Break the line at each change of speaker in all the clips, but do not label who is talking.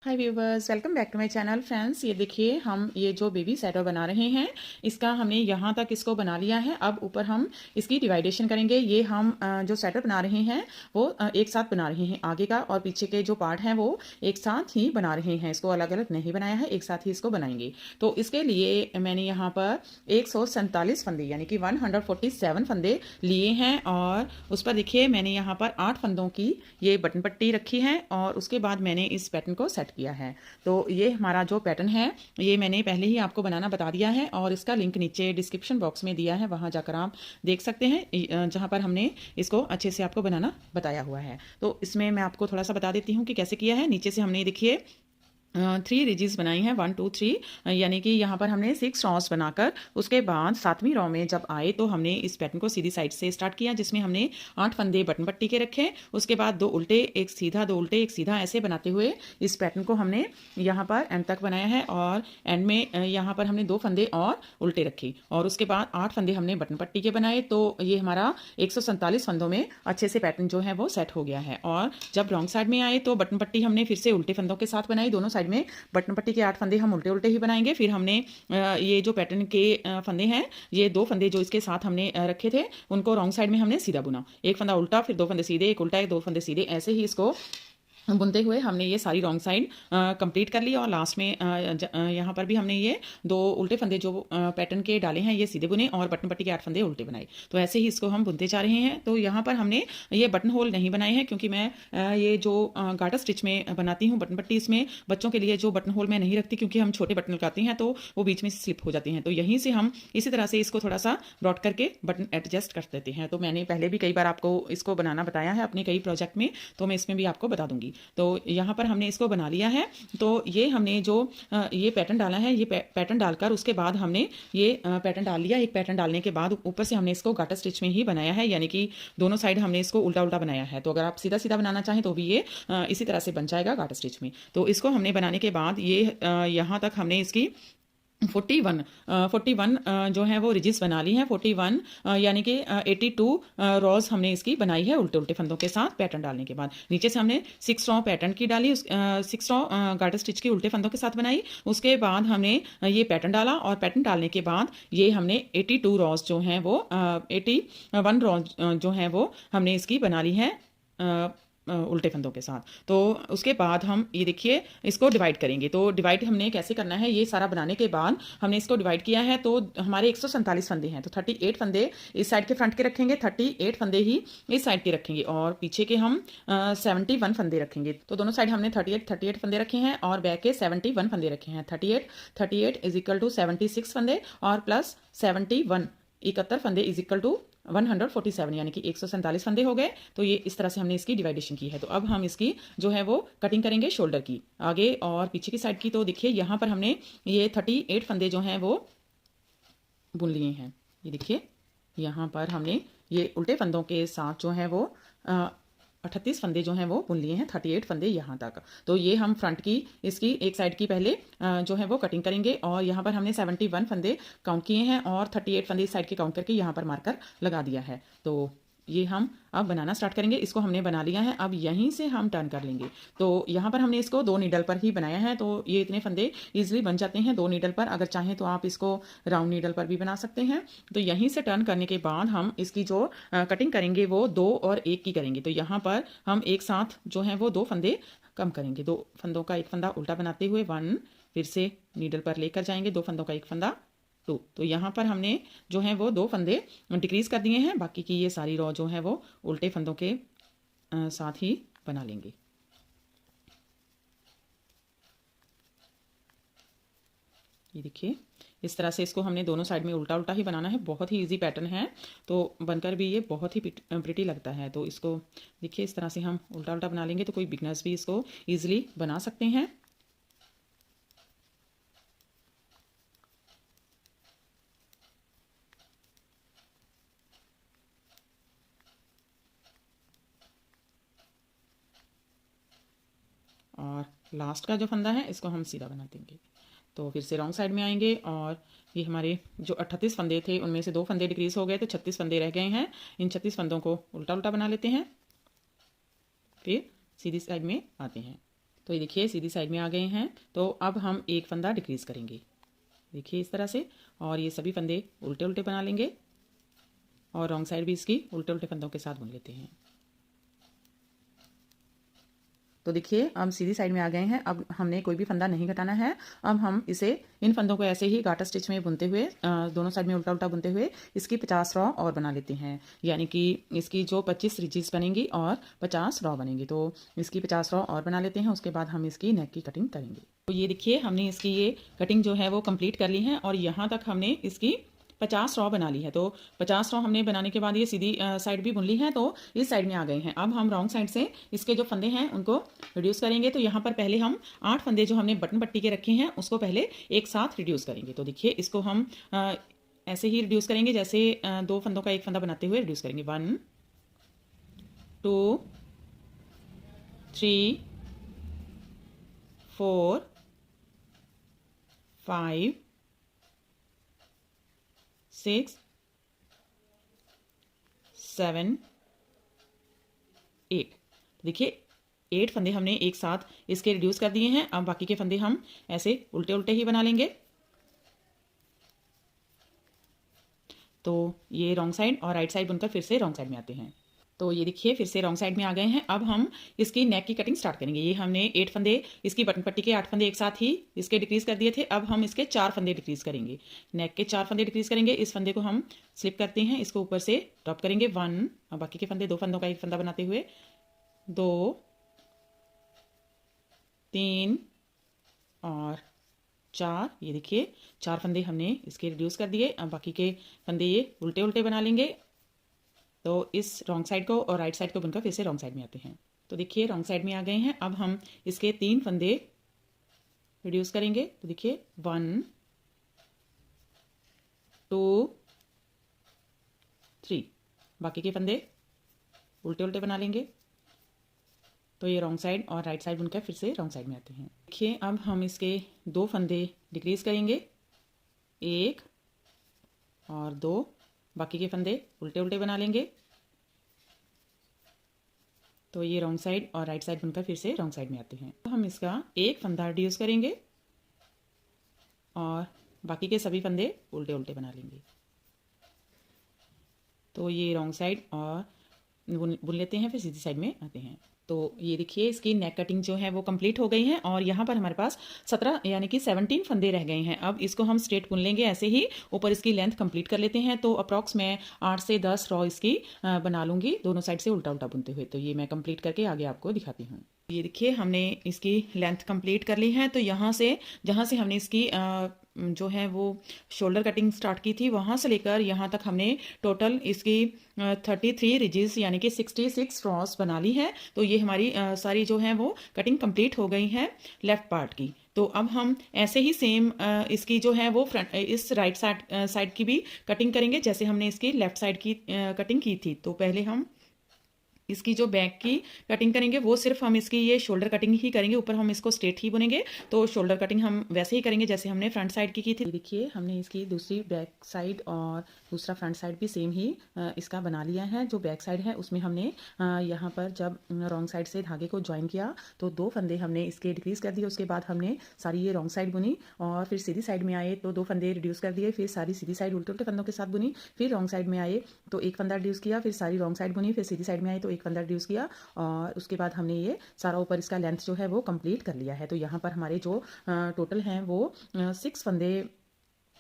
Hi viewers, welcome back to my channel. Friends, ये देखिए हम ये जो बेबी स्वेटर बना रहे हैं, इसका हमने यहाँ तक इसको बना लिया है। अब ऊपर हम इसकी डिवाइडेशन करेंगे। ये हम जो स्वेटर बना रहे हैं वो एक साथ बना रहे हैं। आगे का और पीछे के जो पार्ट हैं वो एक साथ ही बना रहे हैं। इसको अलग अलग नहीं बनाया है, एक साथ ही इसको बनाएंगे। तो इसके लिए मैंने यहाँ पर 147 फंदे यानी कि 147 फंदे लिए हैं। और उस पर देखिए मैंने यहाँ पर 8 फंदों की ये बटन पट्टी रखी है और उसके बाद मैंने इस पैटर्न को सेट किया है। तो ये हमारा जो पैटर्न है ये मैंने पहले ही आपको बनाना बता दिया है और इसका लिंक नीचे डिस्क्रिप्शन बॉक्स में दिया है, वहां जाकर आप देख सकते हैं, जहां पर हमने इसको अच्छे से आपको बनाना बताया हुआ है। तो इसमें मैं आपको थोड़ा सा बता देती हूँ कि कैसे किया है। नीचे से हमने देखिए 3 रिजिज बनाई हैं, 1 2 3, यानी कि यहाँ पर हमने 6 रॉस बनाकर उसके बाद 7वीं रॉ में जब आए तो हमने इस पैटर्न को सीधी साइड से स्टार्ट किया, जिसमें हमने 8 फंदे बटन पट्टी के रखे। उसके बाद 2 उल्टे एक सीधा, 2 उल्टे एक सीधा, ऐसे बनाते हुए इस पैटर्न को हमने यहाँ पर एंड तक बनाया है। और एंड में यहाँ पर हमने 2 फंदे और उल्टे रखे और उसके बाद 8 फंदे हमने बटन पट्टी के बनाए। तो ये हमारा 147 फंदों में अच्छे से पैटर्न जो है वो सेट हो गया है। और जब रॉन्ग साइड में आए तो बटन पट्टी हमने फिर से उल्टे फंदों के साथ बनाई। दोनों साइड में बटन पट्टी के 8 फंदे हम उल्टे उल्टे ही बनाएंगे। फिर हमने ये जो पैटर्न के फंदे हैं, ये 2 फंदे जो इसके साथ हमने रखे थे उनको रॉन्ग साइड में हमने सीधा बुना। एक फंदा उल्टा, फिर 2 फंदे सीधे, एक उल्टा, एक 2 फंदे सीधे, ऐसे ही इसको बुनते हुए हमने ये सारी रॉन्ग साइड कंप्लीट कर ली। और लास्ट में यहाँ पर भी हमने ये 2 उल्टे फंदे जो पैटर्न के डाले हैं ये सीधे बुने और बटन पट्टी के 8 फंदे उल्टे बनाए। तो ऐसे ही इसको हम बुनते जा रहे हैं। तो यहाँ पर हमने ये बटन होल नहीं बनाए हैं क्योंकि मैं ये जो गाटर स्टिच में बनाती हूँ बटन पट्टी, इसमें बच्चों के लिए जो बटन होल मैं नहीं रखती क्योंकि हम छोटे बटन लगाते हैं तो वो बीच में स्लिप हो जाते हैं। तो यहीं से हम इसी तरह से इसको थोड़ा सा ब्रॉड करके बटन एडजस्ट कर देते हैं। तो मैंने पहले भी कई बार आपको इसको बनाना बताया है अपने कई प्रोजेक्ट में, तो मैं इसमें भी आपको बता दूंगी। तो यहाँ पर हमने इसको बना लिया है। तो ये हमने जो ये पैटर्न डाला है, ये पैटर्न डालकर उसके बाद हमने ये पैटर्न डाल लिया। एक पैटर्न डालने के बाद ऊपर से हमने इसको गाटर स्टिच में ही बनाया है, यानी कि दोनों साइड हमने इसको उल्टा उल्टा बनाया है। तो अगर आप सीधा सीधा बनाना चाहें तो भी ये इसी तरह से बन जाएगा गाटर स्टिच में। तो इसको हमने बनाने के बाद ये यहाँ तक हमने इसकी 41 जो है वो रिजिस बना ली है। 41 यानी कि 82 रॉज हमने इसकी बनाई है उल्टे उल्टे फंदों के साथ पैटर्न डालने के बाद। नीचे से हमने 6 रॉ पैटर्न की डाली, 6 रॉ गार्टर स्टिच की उल्टे फंदों के साथ बनाई। उसके बाद हमने ये पैटर्न डाला और पैटर्न डालने के बाद ये हमने 82 रॉज जो हैं वो 81 रॉज जो हैं वो हमने इसकी बना ली है उल्टे फंदों के साथ। तो उसके बाद हम ये देखिए इसको डिवाइड करेंगे। तो डिवाइड हमने कैसे करना है, ये सारा बनाने के बाद हमने इसको डिवाइड किया है। तो हमारे 147 फंदे हैं, तो 38 फंदे इस साइड के फ्रंट के रखेंगे, 38 फंदे ही इस साइड के रखेंगे और पीछे के हम 71 फंदे रखेंगे। तो दोनों साइड हमने 38 फंदे रखे हैं और बैक के 71 फंदे रखे हैं। 38 इज इक्वल टू 76 फंदे और प्लस 71 71 फंदे इज इक्वल टू 147 यानी कि 147 फंदे हो गए। तो ये इस तरह से हमने इसकी डिवाइडेशन की है। तो अब हम इसकी जो है वो कटिंग करेंगे शोल्डर की, आगे और पीछे की साइड की। तो देखिए यहाँ पर हमने ये 38 फंदे जो हैं वो बुन लिए हैं। ये देखिए यहाँ पर हमने ये उल्टे फंदों के साथ जो है वो 38 फंदे जो हैं वो बुन लिए हैं, 38 फंदे यहाँ तक। तो ये हम फ्रंट की इसकी एक साइड की पहले जो है वो कटिंग करेंगे और यहाँ पर हमने 71 फंदे काउंट किए हैं और 38 फंदे इस साइड के काउंट करके यहाँ पर मार्कर लगा दिया है। तो ये हम अब बनाना स्टार्ट करेंगे। इसको हमने बना लिया है, अब यहीं से हम टर्न कर लेंगे। तो यहाँ पर हमने इसको 2 नीडल पर ही बनाया है, तो ये इतने फंदे इजीली बन जाते हैं 2 नीडल पर। अगर चाहें तो आप इसको राउंड नीडल पर भी बना सकते हैं। तो यहीं से टर्न करने के बाद हम इसकी जो कटिंग करेंगे वो 2 और 1 की करेंगे। तो यहाँ पर हम एक साथ जो है वो 2 फंदे कम करेंगे। 2 फंदों का एक फंदा उल्टा बनाते हुए 1, फिर से नीडल पर लेकर जाएंगे, 2 फंदों का एक फंदा 2। तो यहाँ पर हमने जो है वो 2 फंदे डिक्रीज कर दिए हैं, बाकी की ये सारी रॉ जो है वो उल्टे फंदों के साथ ही बना लेंगे। ये देखिए इस तरह से इसको हमने दोनों साइड में उल्टा उल्टा ही बनाना है। बहुत ही इजी पैटर्न है, तो बनकर भी ये बहुत ही प्रिटी लगता है। तो इसको देखिए इस तरह से हम उल्टा उल्टा बना लेंगे तो कोई बिगनर्स भी इसको ईजिली बना सकते हैं। और लास्ट का जो फंदा है इसको हम सीधा बना देंगे। तो फिर से रॉन्ग साइड में आएंगे और ये हमारे जो 38 फंदे थे उनमें से 2 फंदे डिक्रीज हो गए तो 36 फंदे रह गए हैं। इन 36 फंदों को उल्टा उल्टा बना लेते हैं, फिर सीधी साइड में आते हैं। तो ये देखिए सीधी साइड में आ गए हैं। तो अब हम एक फंदा डिक्रीज करेंगे, देखिए इस तरह से, और ये सभी फंदे उल्टे उल्टे बना लेंगे और रॉन्ग साइड भी इसकी उल्टे उल्टे फंदों के साथ बुन लेते हैं। तो देखिए हम सीधी साइड में आ गए हैं। अब हमने कोई भी फंदा नहीं घटाना है। अब हम इसे इन फंदों को ऐसे ही गाटर स्टिच में बुनते हुए दोनों साइड में उल्टा उल्टा बुनते हुए इसकी 50 रॉ और बना लेते हैं। यानी कि इसकी जो 25 रिजेस बनेंगी और 50 रॉ बनेंगी। तो इसकी 50 रॉ और बना लेते हैं। उसके बाद हम इसकी नेक की कटिंग करेंगे। तो ये देखिए हमने इसकी ये कटिंग जो है वो कंप्लीट कर ली है और यहाँ तक हमने इसकी 50 रॉ बना ली है। तो 50 रॉ हमने बनाने के बाद ये सीधी साइड भी बुन ली है, तो इस साइड में आ गए हैं। अब हम रॉन्ग साइड से इसके जो फंदे हैं उनको रिड्यूस करेंगे। तो यहाँ पर पहले हम 8 फंदे जो हमने बटन पट्टी के रखे हैं उसको पहले एक साथ रिड्यूस करेंगे। तो देखिए इसको हम ऐसे ही रिड्यूस करेंगे जैसे 2 फंदों का एक फंदा बनाते हुए रिड्यूस करेंगे। 1 2 3 4 5 6 7 8। देखिए 8 फंदे हमने एक साथ इसके रिड्यूस कर दिए हैं। अब बाकी के फंदे हम ऐसे उल्टे उल्टे ही बना लेंगे। तो ये रॉन्ग साइड और राइट साइड बनकर फिर से रॉन्ग साइड में आते हैं। तो ये देखिए फिर से रॉन्ग साइड में आ गए हैं। अब हम इसकी नेक की कटिंग स्टार्ट करेंगे। ये हमने 8 फंदे इसकी बटन पट्टी के 8 फंदे एक साथ ही इसके डिक्रीज कर दिए थे। अब हम इसके 4 फंदे डिक्रीज करेंगे, नेक के 4 फंदे डिक्रीज करेंगे। इस फंदे को हम स्लिप करते हैं, इसको ऊपर से ड्रॉप करेंगे 1। और बाकी के फंदे 2 फंदों का एक फंदा बनाते हुए 2 3 और 4। ये देखिए 4 फंदे हमने इसके रिड्यूस कर दिए। अब बाकी के फंदे ये उल्टे उल्टे बना लेंगे। तो इस रॉन्ग साइड को और राइट साइड को बुनकर फिर से रॉन्ग साइड में आते हैं। तो देखिए रॉन्ग साइड में आ गए हैं। अब हम इसके 3 फंदे रिड्यूस करेंगे। तो देखिए 1 2 3। बाकी के फंदे उल्टे उल्टे बना लेंगे। तो ये रॉन्ग साइड और राइट साइड बुनकर फिर से रॉन्ग साइड में आते हैं। देखिए अब हम इसके 2 फंदे डिक्रीज करेंगे, 1 और 2। बाकी के फंदे उल्टे उल्टे बना लेंगे। तो ये रॉन्ग साइड और राइट साइड बनकर फिर से रॉन्ग साइड में आते हैं। तो हम इसका एक फंदा रिड्यूस करेंगे और बाकी के सभी फंदे उल्टे उल्टे बना लेंगे। तो ये रॉन्ग साइड और बुन लेते हैं, फिर सीधी साइड में आते हैं। तो ये देखिए इसकी नेक कटिंग जो है वो कंप्लीट हो गई है और यहाँ पर हमारे पास 17 यानी कि 17 फंदे रह गए हैं। अब इसको हम स्ट्रेट बुन लेंगे ऐसे ही, ऊपर इसकी लेंथ कंप्लीट कर लेते हैं। तो अप्रॉक्स मैं 8 से 10 रॉ इसकी बना लूँगी दोनों साइड से उल्टा उल्टा बुनते हुए। तो ये मैं कंप्लीट करके आगे आपको दिखाती हूँ। ये देखिए हमने इसकी लेंथ कंप्लीट कर ली है। तो यहाँ से जहाँ से हमने इसकी जो है वो शोल्डर कटिंग स्टार्ट की थी वहाँ से लेकर यहाँ तक हमने टोटल इसकी 33 रिजेस यानी कि 66 रॉस बना ली है। तो ये हमारी सारी जो है वो कटिंग कंप्लीट हो गई है लेफ्ट पार्ट की। तो अब हम ऐसे ही सेम इसकी जो है वो फ्रंट इस राइट साइड की भी कटिंग करेंगे जैसे हमने इसकी लेफ्ट साइड की कटिंग की थी। तो पहले हम इसकी जो बैक की कटिंग करेंगे वो सिर्फ हम इसकी ये शोल्डर कटिंग ही करेंगे, ऊपर हम इसको स्ट्रेट ही बुनेंगे। तो शोल्डर कटिंग हम वैसे ही करेंगे जैसे हमने फ्रंट साइड की थी। देखिए हमने इसकी दूसरी बैक साइड और दूसरा फ्रंट साइड भी सेम ही इसका बना लिया है। जो बैक साइड है उसमें हमने यहाँ पर जब रॉन्ग साइड से धागे को ज्वाइन किया तो 2 फंदे हमने इसके डिक्रीज कर दिए। उसके बाद हमने सारी ये रॉन्ग साइड बुनी और फिर सीधी साइड में आए तो 2 फंदे रिड्यूस कर दिए, फिर सारी सीधी साइड उल्टे उल्टे फंदों के साथ बुनी। फिर रॉन्ग साइड में आए तो एक फंदा रिड्यूस किया, फिर सारी रॉन्ग साइड बुनी, फिर सीधी साइड में आए तो एक फंदा रिड्यूस किया और उसके बाद हमने ये सारा ऊपर इसका लेंथ जो है वो कंप्लीट कर लिया है। तो यहाँ पर हमारे जो टोटल हैं वो 6 फंदे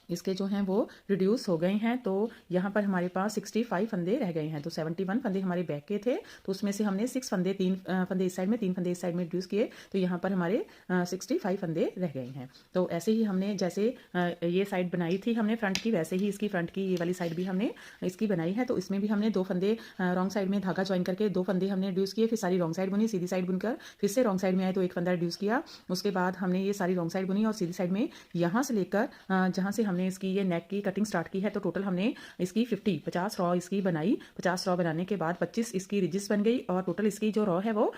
इसके जो हैं वो रिड्यूस हो गए हैं। तो यहाँ पर हमारे पास 65 फंदे रह गए हैं। तो 71 फंदे हमारे बैक के थे, तो उसमें से हमने 6 फंदे 3 फंदे इस साइड में 3 फंदे इस साइड में रिड्यूस किए। तो यहाँ पर हमारे 65 फंदे रह गए हैं। तो ऐसे ही हमने जैसे ये साइड बनाई थी हमने फ्रंट की, वैसे ही इसकी फ्रंट की ये वाली साइड भी हमने इसकी बनाई है। तो इसमें भी हमने 2 फंदे रॉन्ग साइड में धागा ज्वाइन करके 2 फंदे हमने रिड्यूस किए, फिर सारी रॉन्ग साइड बुनी, सीधी साइड बुनकर फिर से रॉन्ग साइड में आए तो एक फंदा रिड्यूस किया। उसके बाद हमने ये सारी रॉन्ग साइड बुनी और सीधी साइड में यहाँ से लेकर जहाँ से हमने इसकी ये नेक की कटिंग स्टार्ट की है तो टोटल हमने इसकी 50 रॉ इसकी बनाई। 50 रॉ बनाने के बाद 25 इसकी रिजिस बन गई और टोटल इसकी जो रॉ है वो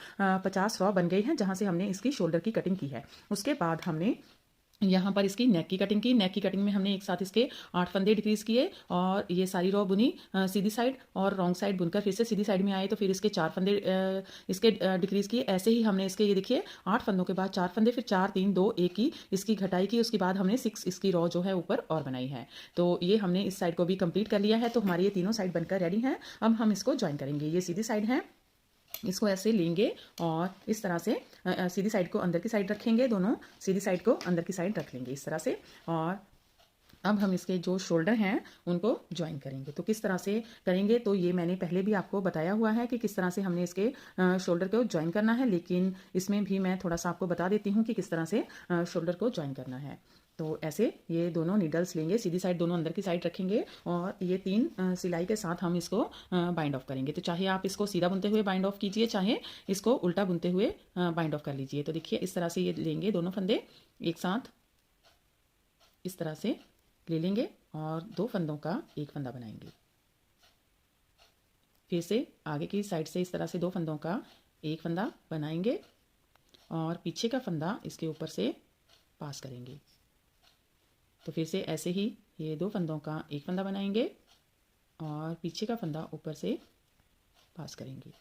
50 रॉ बन गई है, जहाँ से हमने इसकी शोल्डर की कटिंग की है। उसके बाद हमने यहाँ पर इसकी नेक की कटिंग की। नेक की कटिंग में हमने एक साथ इसके 8 फंदे डिक्रीज किए और ये सारी रॉ बुनी सीधी साइड और रॉन्ग साइड बुनकर फिर से सीधी साइड में आए तो फिर इसके 4 फंदे इसके डिक्रीज किए। ऐसे ही हमने इसके ये देखिए 8 फंदों के बाद 4 फंदे, फिर 4 3 2 1 की इसकी घटाई की। उसके बाद हमने 6 इसकी रॉ जो है ऊपर और बनाई है। तो ये हमने इस साइड को भी कंप्लीट कर लिया है। तो हमारी ये तीनों साइड बनकर रेडी हैं। अब हम इसको ज्वाइन करेंगे। ये सीधी साइड है, इसको ऐसे लेंगे और इस तरह से सीधी साइड को अंदर की साइड रखेंगे, दोनों सीधी साइड को अंदर की साइड रख लेंगे इस तरह से। और अब हम इसके जो शोल्डर हैं उनको ज्वाइन करेंगे। तो किस तरह से करेंगे तो ये मैंने पहले भी आपको बताया हुआ है कि किस तरह से हमने इसके शोल्डर को ज्वाइन करना है, लेकिन इसमें भी मैं थोड़ा सा आपको बता देती हूँ कि किस तरह से शोल्डर को ज्वाइन करना है। तो ऐसे ये दोनों नीडल्स लेंगे, सीधी साइड दोनों अंदर की साइड रखेंगे और ये 3 सिलाई के साथ हम इसको बाइंड ऑफ करेंगे। तो चाहे आप इसको सीधा बुनते हुए बाइंड ऑफ कीजिए, चाहे इसको उल्टा बुनते हुए बाइंड ऑफ कर लीजिए। तो देखिए इस तरह से ये लेंगे, दोनों फंदे एक साथ इस तरह से ले लेंगे और 2 फंदों का एक फंदा बनाएंगे। फिर से आगे की साइड से इस तरह से 2 फंदों का एक फंदा बनाएंगे और पीछे का फंदा इसके ऊपर से पास करेंगे। तो फिर से ऐसे ही ये 2 फंदों का एक फंदा बनाएंगे और पीछे का फंदा ऊपर से पास करेंगे।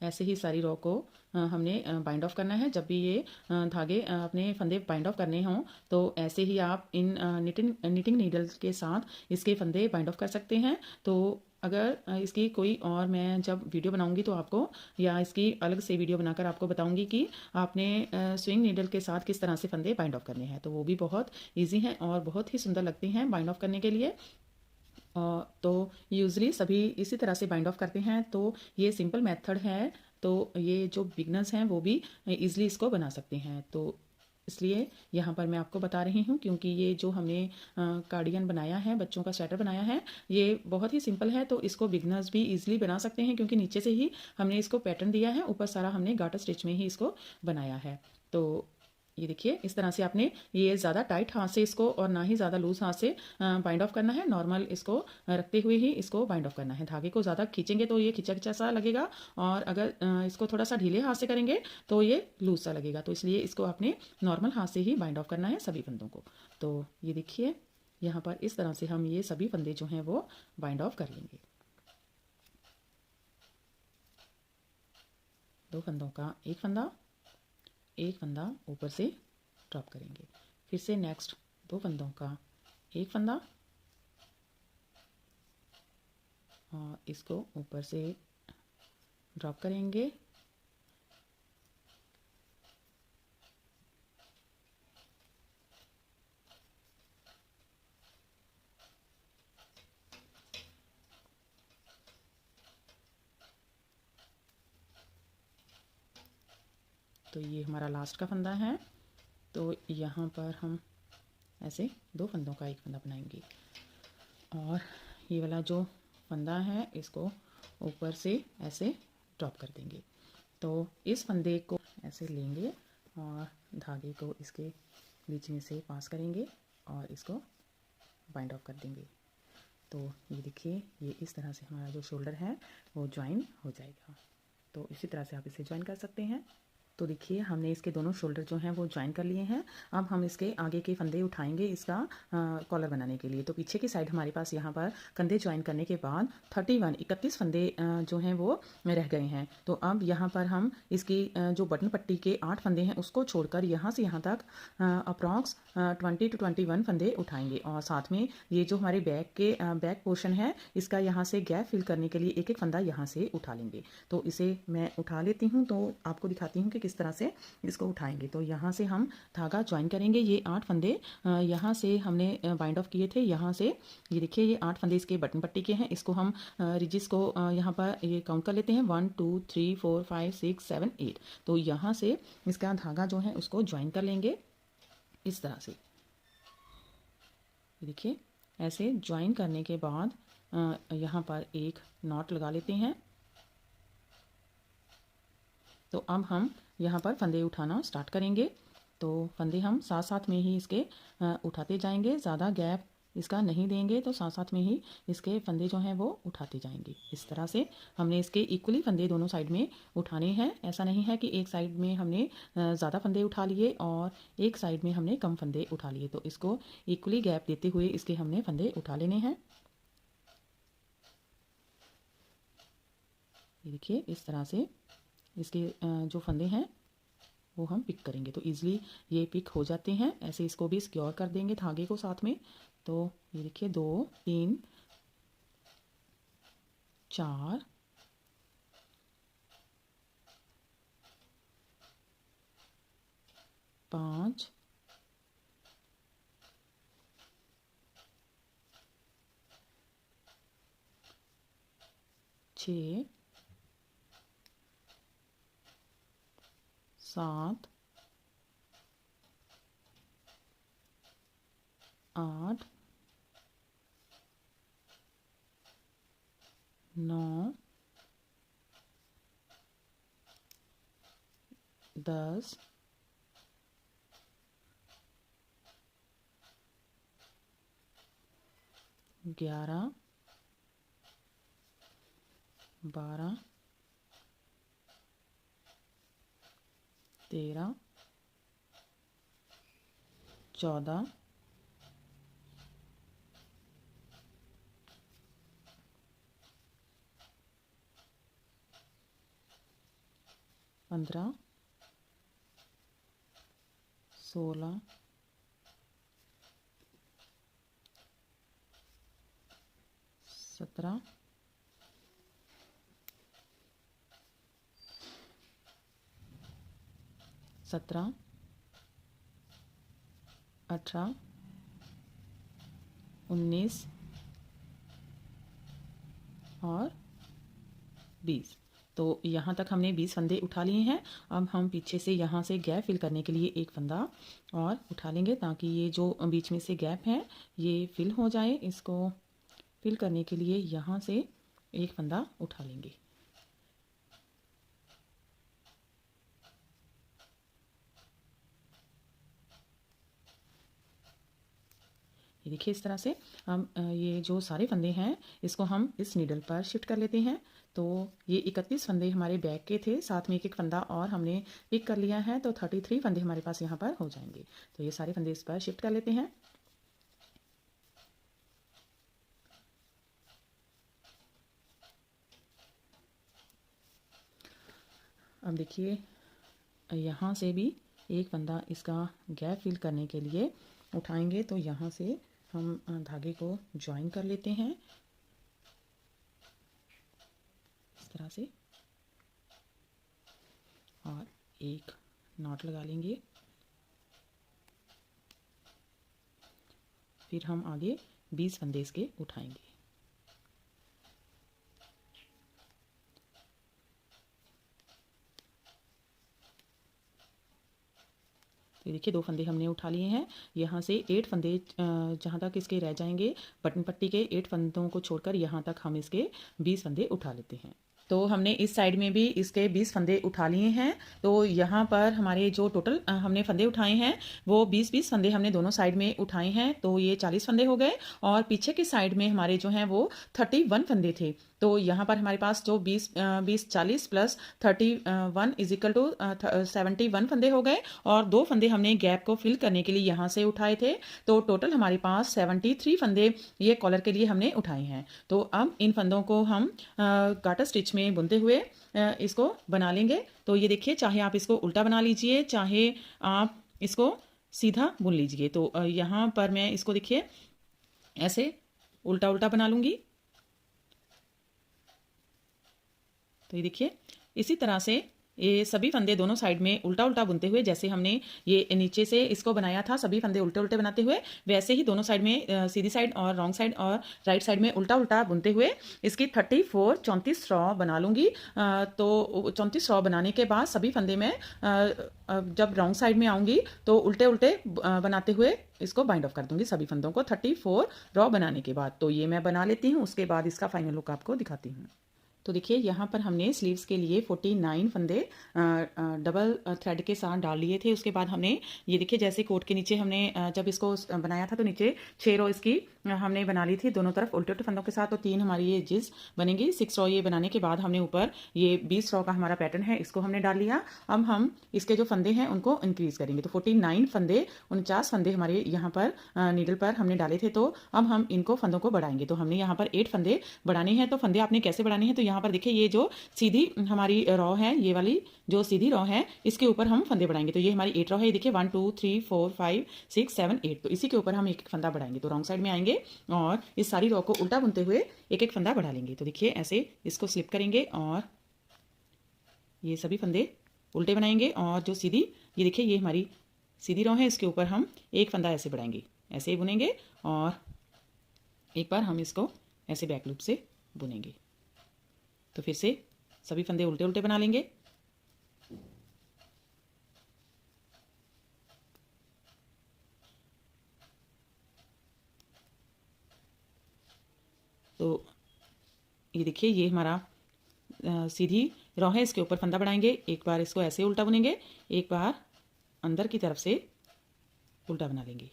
ऐसे ही सारी रॉ को हमने बाइंड ऑफ करना है। जब भी ये धागे अपने फंदे बाइंड ऑफ करने हों तो ऐसे ही आप इन निटिंग नीडल्स के साथ इसके फंदे बाइंड ऑफ कर सकते हैं। तो अगर इसकी कोई और मैं जब वीडियो बनाऊंगी तो आपको या इसकी अलग से वीडियो बनाकर आपको बताऊंगी कि आपने स्विंग नीडल के साथ किस तरह से फंदे बाइंड ऑफ करने हैं। तो वो भी बहुत ईजी हैं और बहुत ही सुंदर लगते हैं बाइंड ऑफ करने के लिए। तो यूजली सभी इसी तरह से बाइंड ऑफ करते हैं। तो ये सिंपल मेथड है, तो ये जो बिगनर्स हैं वो भी ईजिली इसको बना सकते हैं। तो इसलिए यहाँ पर मैं आपको बता रही हूँ, क्योंकि ये जो हमने कार्डिगन बनाया है, बच्चों का स्वेटर बनाया है, ये बहुत ही सिंपल है। तो इसको बिगनर्स भी इजीली बना सकते हैं, क्योंकि नीचे से ही हमने इसको पैटर्न दिया है, ऊपर सारा हमने गाटर स्टिच में ही इसको बनाया है। तो ये देखिए इस तरह से आपने ये ज़्यादा टाइट हाथ से इसको और ना ही ज़्यादा लूज हाथ से बाइंड ऑफ करना है। नॉर्मल इसको रखते हुए ही इसको बाइंड ऑफ करना है। धागे को ज़्यादा खींचेंगे तो ये खिंचा खिंचा सा लगेगा और अगर इसको थोड़ा सा ढीले हाथ से करेंगे तो ये लूज सा लगेगा। तो इसलिए इसको आपने नॉर्मल हाथ से ही बाइंड ऑफ करना है सभी फंदों को। तो ये देखिए यहाँ पर इस तरह से हम ये सभी फंदे जो हैं वो बाइंड ऑफ कर लेंगे। 2 फंदों का एक फंदा ऊपर से ड्रॉप करेंगे। फिर से नेक्स्ट 2 फंदों का एक फंदा और इसको ऊपर से ड्रॉप करेंगे। तो ये हमारा लास्ट का फंदा है। तो यहाँ पर हम ऐसे 2 फंदों का एक फंदा बनाएंगे और ये वाला जो फंदा है इसको ऊपर से ऐसे ड्रॉप कर देंगे। तो इस फंदे को ऐसे लेंगे और धागे को इसके बीच में से पास करेंगे और इसको बाइंड ऑफ कर देंगे। तो ये देखिए ये इस तरह से हमारा जो शोल्डर है वो ज्वाइन हो जाएगा। तो इसी तरह से आप इसे ज्वाइन कर सकते हैं। तो देखिए हमने इसके दोनों शोल्डर जो हैं वो ज्वाइन कर लिए हैं। अब हम इसके आगे के फंदे उठाएंगे इसका कॉलर बनाने के लिए। तो पीछे की साइड हमारे पास यहाँ पर कंधे ज्वाइन करने के बाद 31 फंदे जो हैं वो रह गए हैं। तो अब यहाँ पर हम इसकी जो बटन पट्टी के 8 फंदे हैं उसको छोड़कर यहाँ से यहाँ तक अप्रॉक्स 20 to 21 फंदे उठाएंगे। और साथ में ये जो हमारे बैक पोर्शन है इसका यहाँ से गैप फिल करने के लिए एक एक फंदा यहाँ से उठा लेंगे। तो इसे मैं उठा लेती हूँ तो आपको दिखाती हूँ कि किस तरह से इसको उठाएंगे। तो यहाँ से हम धागा ज्वाइन करेंगे। ये 8 फंदे यहाँ से हमने बाइंड ऑफ किए थे। यहाँ से ये देखिए ये 8 फंदे इसके बटन पट्टी के हैं। इसको हम रिजिस को यहाँ पर ये काउंट कर लेते हैं 1 2 3 4 5 6 7 8। तो यहाँ से इसका धागा जो है उसको ज्वाइन कर लेंगे इस तरह से। देखिए ऐसे ज्वाइन करने के बाद यहाँ पर एक नॉट लगा लेते हैं। तो अब हम यहाँ पर फंदे उठाना स्टार्ट करेंगे। तो फंदे हम साथ साथ में ही इसके उठाते जाएंगे, ज़्यादा गैप इसका नहीं देंगे, तो साथ साथ में ही इसके फंदे जो हैं वो उठाते जाएंगे। इस तरह से हमने इसके इक्वली फंदे दोनों साइड में उठाने हैं। ऐसा नहीं है कि एक साइड में हमने ज़्यादा फंदे उठा लिए और एक साइड में हमने कम फंदे उठा लिए, तो इसको इक्वली गैप देते हुए इसके हमने फंदे उठा लेने हैं। ये देखिए इस तरह से इसके जो फंदे हैं वो हम पिक करेंगे, तो ईज़िली ये पिक हो जाते हैं। ऐसे इसको भी सिक्योर कर देंगे धागे को साथ में। तो ये देखिए 2 3 4 5 6 7 8 9 10 11 12 13 14 15 16 17 17 18 19 और 20। तो यहाँ तक हमने 20 फंदे उठा लिए हैं। अब हम पीछे से यहाँ से गैप फिल करने के लिए एक फंदा और उठा लेंगे, ताकि ये जो बीच में से गैप है ये फिल हो जाए। इसको फिल करने के लिए यहाँ से एक फंदा उठा लेंगे। ये देखिए इस तरह से हम ये जो सारे फंदे हैं इसको हम इस नीडल पर शिफ्ट कर लेते हैं। तो ये 31 फंदे हमारे बैक के थे, साथ में एक एक फंदा और हमने पिक कर लिया है, तो 33 फंदे हमारे पास यहाँ पर हो जाएंगे। तो ये सारे फंदे इस पर शिफ्ट कर लेते हैं। अब देखिए यहाँ से भी एक फंदा इसका गैप फिल करने के लिए उठाएंगे, तो यहाँ से हम धागे को ज्वाइन कर लेते हैं इस तरह से और एक नॉट लगा लेंगे। फिर हम आगे 20 फंदे इसके उठाएंगे। ये देखिए 2 फंदे हमने उठा लिए हैं। यहाँ से 8 फंदे जहाँ तक इसके रह जाएंगे बटन पट्टी के 8 फंदों को छोड़कर यहाँ तक हम इसके 20 फंदे उठा लेते हैं। तो हमने इस साइड में भी इसके 20 फंदे उठा लिए हैं। तो यहाँ पर हमारे जो टोटल हमने फंदे उठाए हैं वो 20-20 फंदे हमने दोनों साइड में उठाए हैं, तो ये 40 फंदे हो गए। और पीछे की साइड में हमारे जो हैं वो 31 फंदे थे। तो यहाँ पर हमारे पास जो 20 प्लस 31 इज इक्वल टू 71 फंदे हो गए, और 2 फंदे हमने गैप को फिल करने के लिए यहाँ से उठाए थे। तो टोटल हमारे पास 73 फंदे ये कॉलर के लिए हमने उठाए हैं। तो अब इन फंदों को हम गाटर स्टिच में बुनते हुए इसको बना लेंगे। तो ये देखिए, चाहे आप इसको उल्टा बना लीजिए, चाहे आप इसको सीधा बुन लीजिए। तो यहाँ पर मैं इसको देखिए ऐसे उल्टा उल्टा बना लूँगी। तो ये देखिए इसी तरह से ये सभी फंदे दोनों साइड में उल्टा उल्टा बुनते हुए, जैसे हमने ये नीचे से इसको बनाया था सभी फंदे उल्टे उल्टे बनाते हुए, वैसे ही दोनों साइड में सीधी साइड और रॉन्ग साइड और राइट साइड में उल्टा उल्टा बुनते हुए इसकी 34 रॉ बना लूँगी। तो 34 रॉ बनाने के बाद सभी फंदे में जब रॉन्ग साइड में आऊँगी तो उल्टे उल्टे बनाते हुए इसको बाइंड ऑफ कर दूंगी सभी फंदों को 34 रॉ बनाने के बाद। तो ये मैं बना लेती हूँ, उसके बाद इसका फाइनल लुक आपको दिखाती हूँ। तो देखिए यहाँ पर हमने स्लीव्स के लिए 49 फंदे डबल थ्रेड के साथ डाल लिए थे। उसके बाद हमने ये देखिए जैसे कोट के नीचे हमने जब इसको बनाया था तो नीचे 6 रो इसकी हमने बना ली थी दोनों तरफ उल्टे उल्टे फंदों के साथ। तो 3 हमारी ये जिस बनेंगी। 6 रो ये बनाने के बाद हमने ऊपर ये 20 रो का हमारा पैटर्न है इसको हमने डाल लिया। अब हम इसके जो फंदे हैं उनको इंक्रीज करेंगे। तो 49 फंदे 49 फंदे हमारे यहाँ पर नीडल पर हमने डाले थे। तो अब हम इनको फंदों को बढ़ाएंगे। तो हमने यहाँ पर 8 फंदे बढ़ाने हैं। तो फंदे आपने कैसे बढ़ाने हैं, तो यहाँ पर देखिए ये जो सीधी हमारी रॉ है, ये वाली जो सीधी रॉ है इसके ऊपर हम फंदे बढ़ाएंगे। तो ये हमारी 8 रॉ है, देखिए 1 2 3 4 5 6 7 8। तो इसी के ऊपर हम एक एक फंदा बढ़ाएंगे। तो रॉन्ग साइड में आएंगे और इस सारी रॉ को उल्टा बुनते हुए एक एक फंदा बढ़ा लेंगे। तो देखिए ऐसे इसको स्लिप करेंगे और ये सभी फंदे उल्टे बनाएंगे और जो सीधी ये देखिए ये हमारी सीधी रॉ है इसके ऊपर हम एक फंदा ऐसे बढ़ाएंगे, ऐसे ही बुनेंगे और एक बार हम इसको ऐसे बैक लूप से बुनेंगे। तो फिर से सभी फंदे उल्टे उल्टे बना लेंगे। तो ये देखिए ये हमारा सीधी रॉ है इसके ऊपर फंदा बढ़ाएंगे। एक बार इसको ऐसे उल्टा बुनेंगे, एक बार अंदर की तरफ से उल्टा बना लेंगे।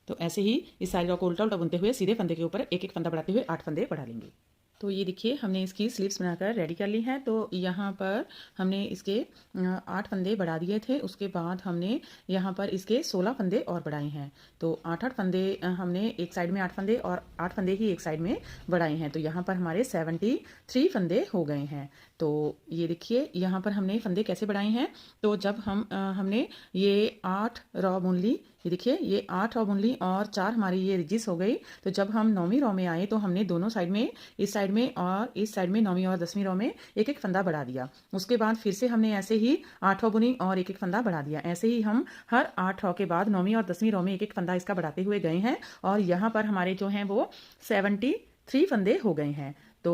तो ऐसे ही इस सारी रॉ को उल्टा उल्टा बुनते हुए सीधे फंदे के ऊपर एक एक फंदा बढ़ाते हुए 8 फंदे बढ़ा लेंगे। तो ये देखिए हमने इसकी स्लीव्स बनाकर रेडी कर ली हैं। तो यहाँ पर हमने इसके 8 फंदे बढ़ा दिए थे। उसके बाद हमने यहाँ पर इसके 16 फंदे और बढ़ाए हैं। तो 8 फंदे हमने एक साइड में 8 फंदे और 8 फंदे ही एक साइड में बढ़ाए हैं। तो यहाँ पर हमारे 73 फंदे हो गए हैं। तो ये देखिए यहाँ पर हमने फंदे कैसे बढ़ाए हैं। तो जब हमने ये 8 रॉ बुन ली, ये देखिए ये 8 रॉ बुन ली और 4 हमारी ये रिजिस हो गई। तो जब हम 9वीं रॉ में आए तो हमने दोनों साइड में, इस साइड में और इस साइड में 9वीं और 10वीं रॉ में एक एक फंदा बढ़ा दिया। उसके बाद फिर से हमने ऐसे ही 8 रॉ बुनी और एक एक फंदा बढ़ा दिया। ऐसे ही हम हर 8 रॉ के बाद 9वीं और 10वीं रॉ में एक एक फंदा इसका बढ़ाते हुए गए हैं और यहाँ पर हमारे जो हैं वो 73 फंदे हो गए हैं। तो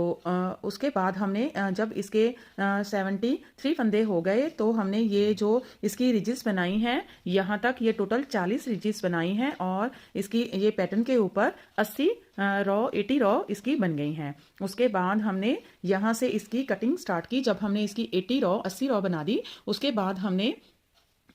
उसके बाद हमने जब इसके 73 फंदे हो गए तो हमने ये जो इसकी रिजिस बनाई हैं यहाँ तक ये टोटल 40 रिजिस बनाई हैं और इसकी ये पैटर्न के ऊपर 80 रॉ इसकी बन गई हैं। उसके बाद हमने यहाँ से इसकी कटिंग स्टार्ट की। जब हमने इसकी 80 रॉ बना दी उसके बाद हमने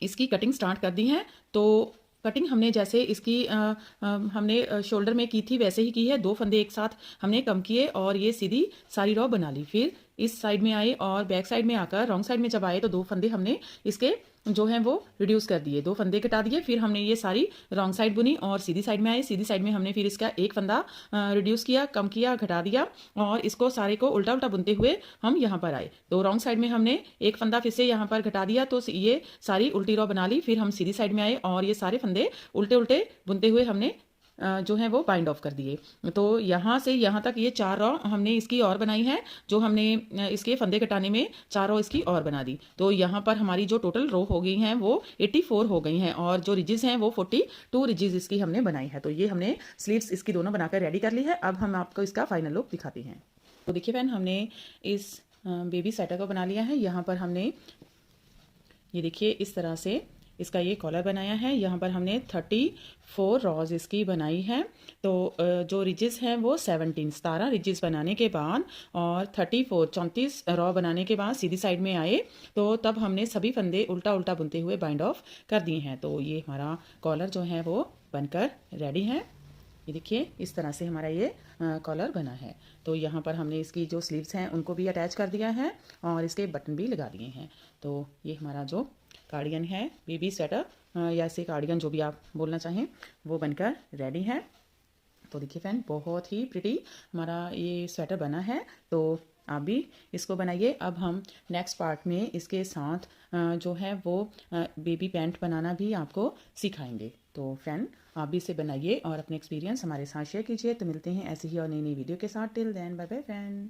इसकी कटिंग स्टार्ट कर दी है। तो कटिंग हमने जैसे इसकी हमने शोल्डर में की थी वैसे ही की है। 2 फंदे एक साथ हमने कम किए और ये सीधी सारी रॉ बना ली। फिर इस साइड में आए और बैक साइड में आकर रॉन्ग साइड में जब आए तो 2 फंदे हमने इसके जो हैं वो रिड्यूस कर दिए, 2 फंदे घटा दिए। फिर हमने ये सारी रॉन्ग साइड बुनी और सीधी साइड में आए। सीधी साइड में हमने फिर इसका एक फंदा रिड्यूस किया, कम किया, घटा दिया और इसको सारे को उल्टा उल्टा बुनते हुए हम यहाँ पर आए। तो रॉन्ग साइड में हमने एक फंदा फिर से यहाँ पर घटा दिया तो ये सारी उल्टी रॉ बना ली। फिर हम सीधी साइड में आए और ये सारे फंदे उल्टे उल्टे बुनते हुए हमने जो है वो बाइंड ऑफ कर दिए। तो यहाँ से यहाँ तक ये 4 रॉ हमने इसकी और बनाई है। जो हमने इसके फंदे कटाने में 4 रॉ इसकी और बना दी। तो यहाँ पर हमारी जो टोटल रो हो गई हैं वो 84 हो गई हैं और जो रिजिस हैं वो 42 रिजिस इसकी हमने बनाई है। तो ये हमने स्लीव्स इसकी दोनों बनाकर रेडी कर ली है। अब हम आपको इसका फाइनल लुक दिखाते हैं। तो देखिए फ्रेंड हमने इस बेबी स्वेटर को बना लिया है। यहाँ पर हमने ये देखिए इस तरह से इसका ये कॉलर बनाया है। यहाँ पर हमने 34 रॉज इसकी बनाई है। तो जो रिजिस हैं वो 17 रिजिस बनाने के बाद और 34 रॉ बनाने के बाद सीधी साइड में आए तो तब हमने सभी फंदे उल्टा उल्टा बुनते हुए बाइंड ऑफ कर दिए हैं। तो ये हमारा कॉलर जो है वो बनकर रेडी है। ये देखिए इस तरह से हमारा ये कॉलर बना है। तो यहाँ पर हमने इसकी जो स्लीव्स हैं उनको भी अटैच कर दिया है और इसके बटन भी लगा दिए हैं। तो ये हमारा जो कार्डिगन है बेबी स्वेटर या इसे कार्डिगन जो भी आप बोलना चाहें वो बनकर रेडी है। तो देखिए फ्रेंड बहुत ही प्रिटी हमारा ये स्वेटर बना है। तो आप भी इसको बनाइए। अब हम नेक्स्ट पार्ट में इसके साथ जो है वो बेबी पैंट बनाना भी आपको सिखाएंगे। तो फ्रेंड आप भी इसे बनाइए और अपने एक्सपीरियंस हमारे साथ शेयर कीजिए। तो मिलते हैं ऐसी ही और नई नई वीडियो के साथ। Till then bye bye friend.